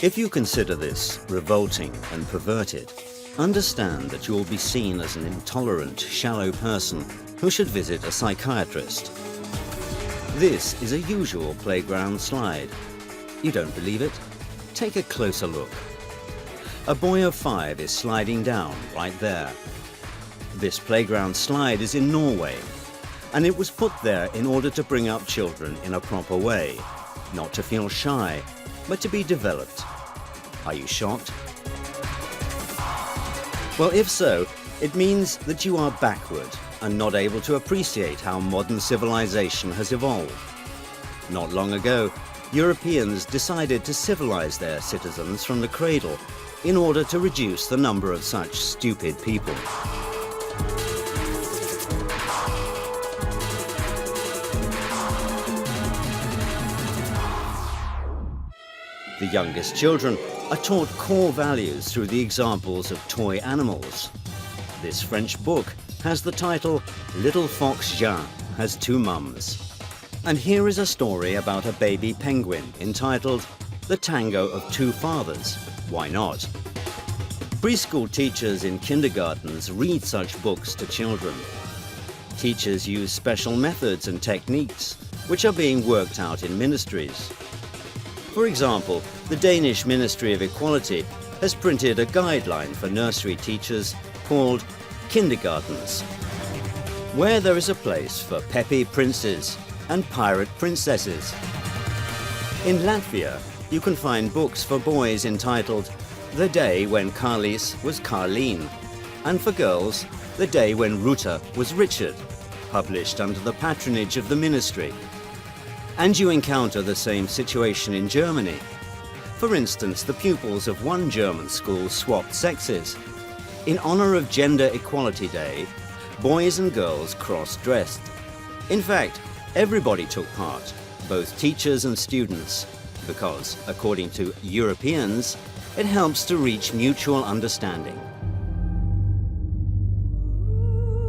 If you consider this revolting and perverted, understand that you will be seen as an intolerant, shallow person who should visit a psychiatrist. This is a usual playground slide. You don't believe it? Take a closer look. A boy of 5 is sliding down right there. This playground slide is in Norway, and it was put there in order to bring up children in a proper way, not to feel shy, but to be developed. Are you shocked? Well, if so, it means that you are backward and not able to appreciate how modern civilization has evolved. Not long ago, Europeans decided to civilize their citizens from the cradle in order to reduce the number of such stupid people. The youngest children are taught core values through the examples of toy animals. This French book has the title Little Fox Jean Has Two Mums. And here is a story about a baby penguin entitled The Tango of Two Fathers. Why not? Preschool teachers in kindergartens read such books to children. Teachers use special methods and techniques which are being worked out in ministries. For example, the Danish Ministry of Equality has printed a guideline for nursery teachers called Kindergartens, where there is a place for peppy princes and pirate princesses. In Latvia, you can find books for boys entitled The Day When Carlis Was Carleen, and for girls, The Day When Ruta Was Richard, published under the patronage of the ministry. And you encounter the same situation in Germany. For instance, the pupils of one German school swapped sexes. In honor of Gender Equality Day, boys and girls cross-dressed. In fact, everybody took part, both teachers and students, because, according to Europeans, it helps to reach mutual understanding.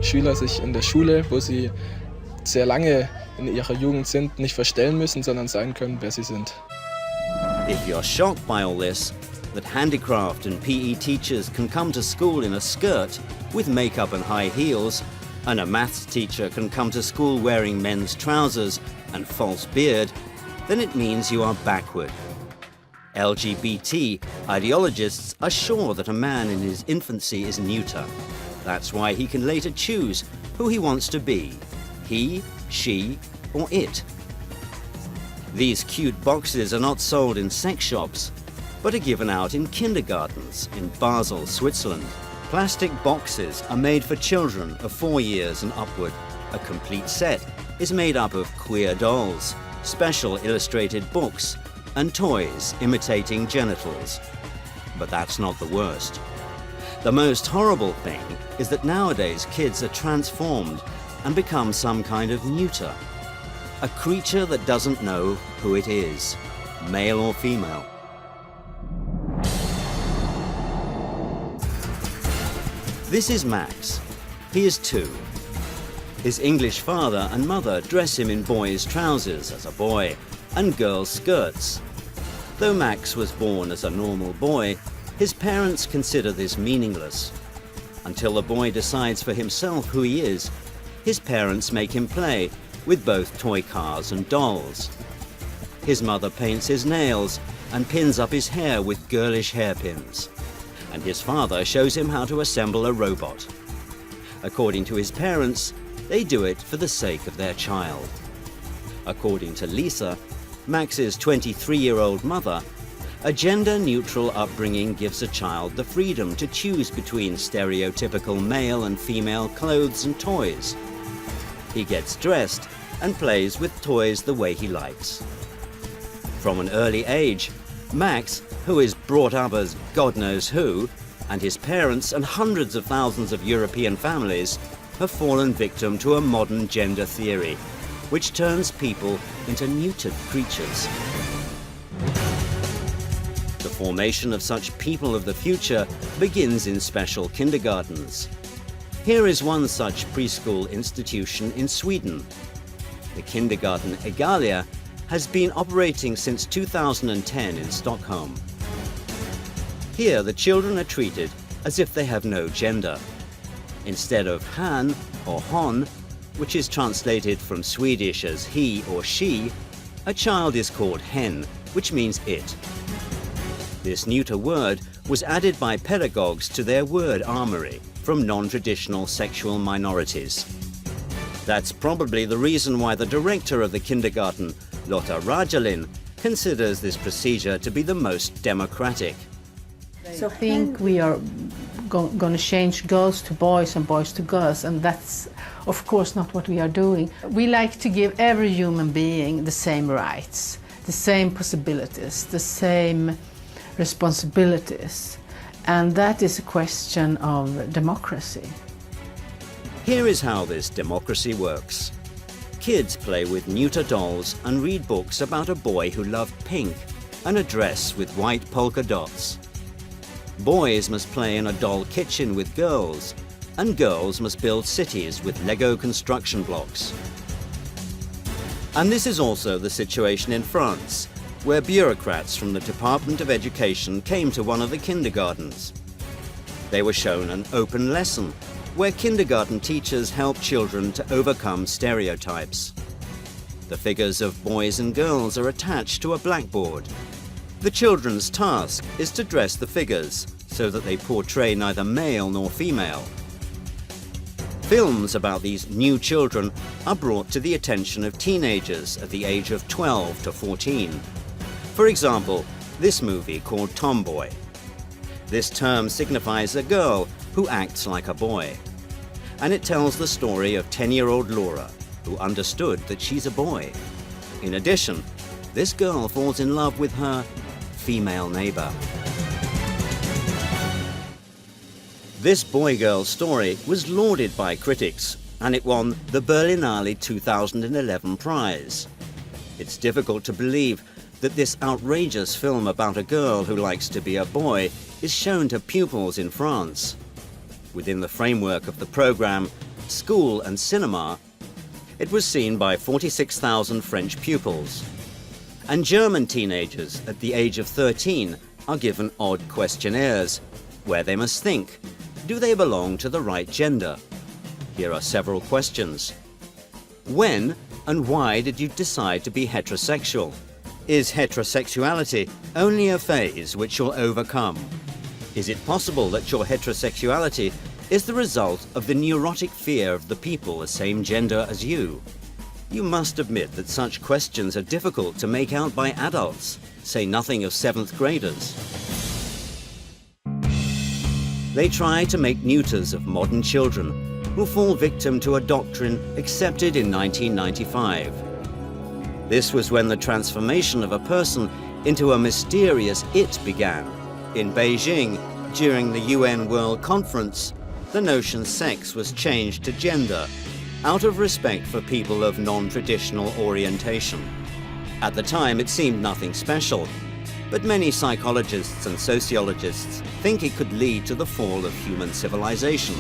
Schüler sich in der Schule, wo sie sehr lange in ihrer Jugend sind, nicht verstellen müssen, sondern sein können, wer sie sind. If you're shocked by all this, that handicraft and PE teachers can come to school in a skirt with makeup and high heels, and a maths teacher can come to school wearing men's trousers and false beard, then it means you are backward. LGBT ideologists are sure that a man in his infancy is neuter. That's why he can later choose who he wants to be, he, she, or it. These cute boxes are not sold in sex shops, but are given out in kindergartens in Basel, Switzerland. Plastic boxes are made for children of 4 years and upward. A complete set is made up of queer dolls, special illustrated books, and toys imitating genitals. But that's not the worst. The most horrible thing is that nowadays kids are transformed and become some kind of neuter. A creature that doesn't know who it is, male or female. This is Max. He is 2. His English father and mother dress him in boys' trousers as a boy and girls' skirts. Though Max was born as a normal boy, his parents consider this meaningless. Until the boy decides for himself who he is, his parents make him play with both toy cars and dolls. His mother paints his nails and pins up his hair with girlish hairpins. And his father shows him how to assemble a robot. According to his parents, they do it for the sake of their child. According to Lisa, Max's 23-year-old mother, a gender-neutral upbringing gives a child the freedom to choose between stereotypical male and female clothes and toys. He gets dressed and plays with toys the way he likes. From an early age, Max, who is brought up as God knows who, and his parents and hundreds of thousands of European families have fallen victim to a modern gender theory, which turns people into neutered creatures. The formation of such people of the future begins in special kindergartens. Here is one such preschool institution in Sweden. The kindergarten Egalia has been operating since 2010 in Stockholm. Here, the children are treated as if they have no gender. Instead of han or hon, which is translated from Swedish as he or she, a child is called hen, which means it. This neuter word was added by pedagogues to their word armory from non-traditional sexual minorities. That's probably the reason why the director of the kindergarten, Lotta Rajalin, considers this procedure to be the most democratic. So I think we are going to change girls to boys and boys to girls, and that's of course not what we are doing. We like to give every human being the same rights, the same possibilities, the same responsibilities, and that is a question of democracy. Here is how this democracy works. Kids play with neuter dolls and read books about a boy who loved pink and a dress with white polka dots. Boys must play in a doll kitchen with girls, and girls must build cities with Lego construction blocks. And this is also the situation in France, where bureaucrats from the Department of Education came to one of the kindergartens. They were shown an open lesson, where kindergarten teachers help children to overcome stereotypes. The figures of boys and girls are attached to a blackboard. The children's task is to dress the figures so that they portray neither male nor female. Films about these new children are brought to the attention of teenagers at the age of 12 to 14. For example, this movie called Tomboy. This term signifies a girl who acts like a boy. And it tells the story of 10-year-old Laura, who understood that she's a boy. In addition, this girl falls in love with her female neighbor. This boy-girl story was lauded by critics, and it won the Berlinale 2011 prize. It's difficult to believe that this outrageous film about a girl who likes to be a boy is shown to pupils in France. Within the framework of the program School and Cinema, it was seen by 46,000 French pupils. And German teenagers at the age of 13 are given odd questionnaires, where they must think, do they belong to the right gender? Here are several questions. When and why did you decide to be heterosexual? Is heterosexuality only a phase which you'll overcome? Is it possible that your heterosexuality is the result of the neurotic fear of the people the same gender as you? You must admit that such questions are difficult to make out by adults, say nothing of 7th graders. They try to make neuters of modern children who fall victim to a doctrine accepted in 1995. This was when the transformation of a person into a mysterious it began. In Beijing, during the UN World Conference, the notion sex was changed to gender, out of respect for people of non-traditional orientation. At the time, it seemed nothing special, but many psychologists and sociologists think it could lead to the fall of human civilization.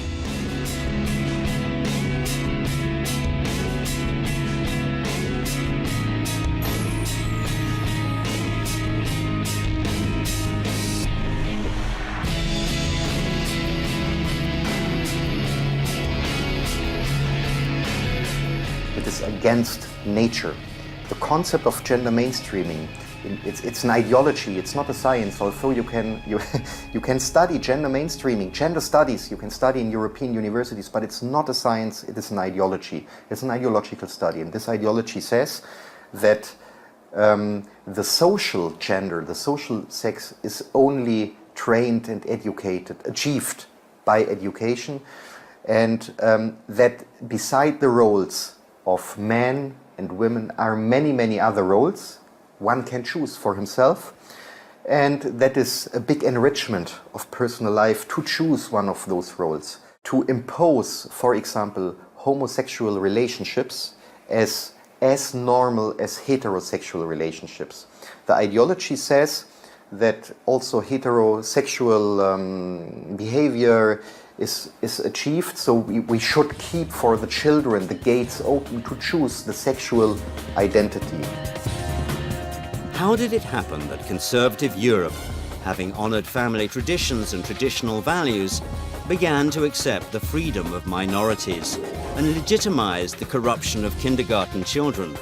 Against nature. The concept of gender mainstreaming, it's an ideology, it's not a science, although you can study gender mainstreaming, gender studies, you can study in European universities, but it's not a science, it is an ideology. It's an ideological study, and this ideology says that the social gender, the social sex is only trained and educated, achieved by education, and that beside the roles of men and women are many, many other roles one can choose for himself, and that is a big enrichment of personal life to choose one of those roles. To impose, for example, homosexual relationships as normal as heterosexual relationships. The ideology says that also heterosexual behavior is achieved, so we should keep for the children the gates open to choose the sexual identity. How did it happen that conservative Europe having honored family traditions and traditional values, began to accept the freedom of minorities and legitimized the corruption of kindergarten children.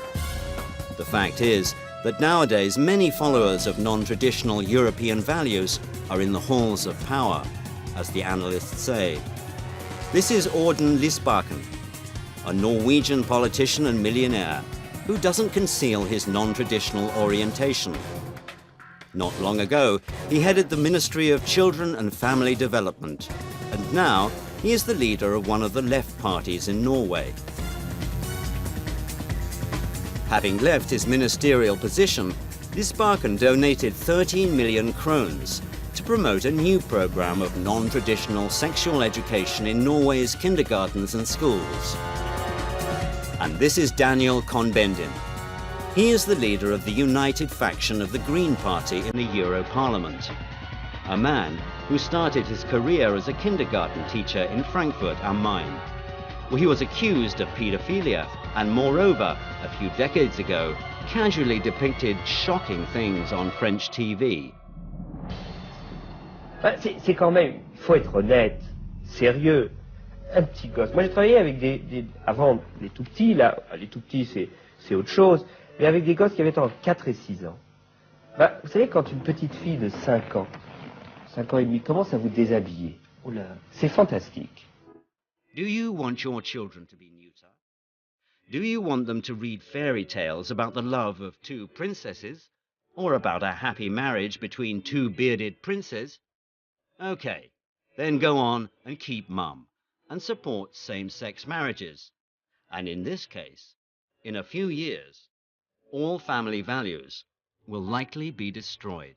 The fact is that nowadays many followers of non-traditional European values are in the halls of power, as the analysts say. This is Auden Lysbakken, a Norwegian politician and millionaire who doesn't conceal his non-traditional orientation. Not long ago, he headed the Ministry of Children and Family Development, and now he is the leader of one of the left parties in Norway. Having left his ministerial position, Lysbakken donated 13 million krones to promote a new program of non-traditional sexual education in Norway's kindergartens and schools. And this is Daniel Cohn-Bendit. He is the leader of the united faction of the Green Party in the Euro Parliament, a man who started his career as a kindergarten teacher in Frankfurt am Main, where he was accused of paedophilia and, moreover, a few decades ago, casually depicted shocking things on French TV. C'est quand même, il faut être honnête, sérieux, un petit gosse. Moi j'ai travaillé avec avant les tout petits, là, les tout petits c'est autre chose, mais avec des gosses qui avaient entre 4 et 6 ans. Vous savez, quand une petite fille de 5 ans et demi commence à vous déshabiller, c'est fantastique. Do you want your children to be neuter? Do you want them to read fairy tales about the love of 2 princesses? Or about a happy marriage between 2 bearded princes? Okay, then go on and keep mum and support same-sex marriages. And in this case, in a few years, all family values will likely be destroyed.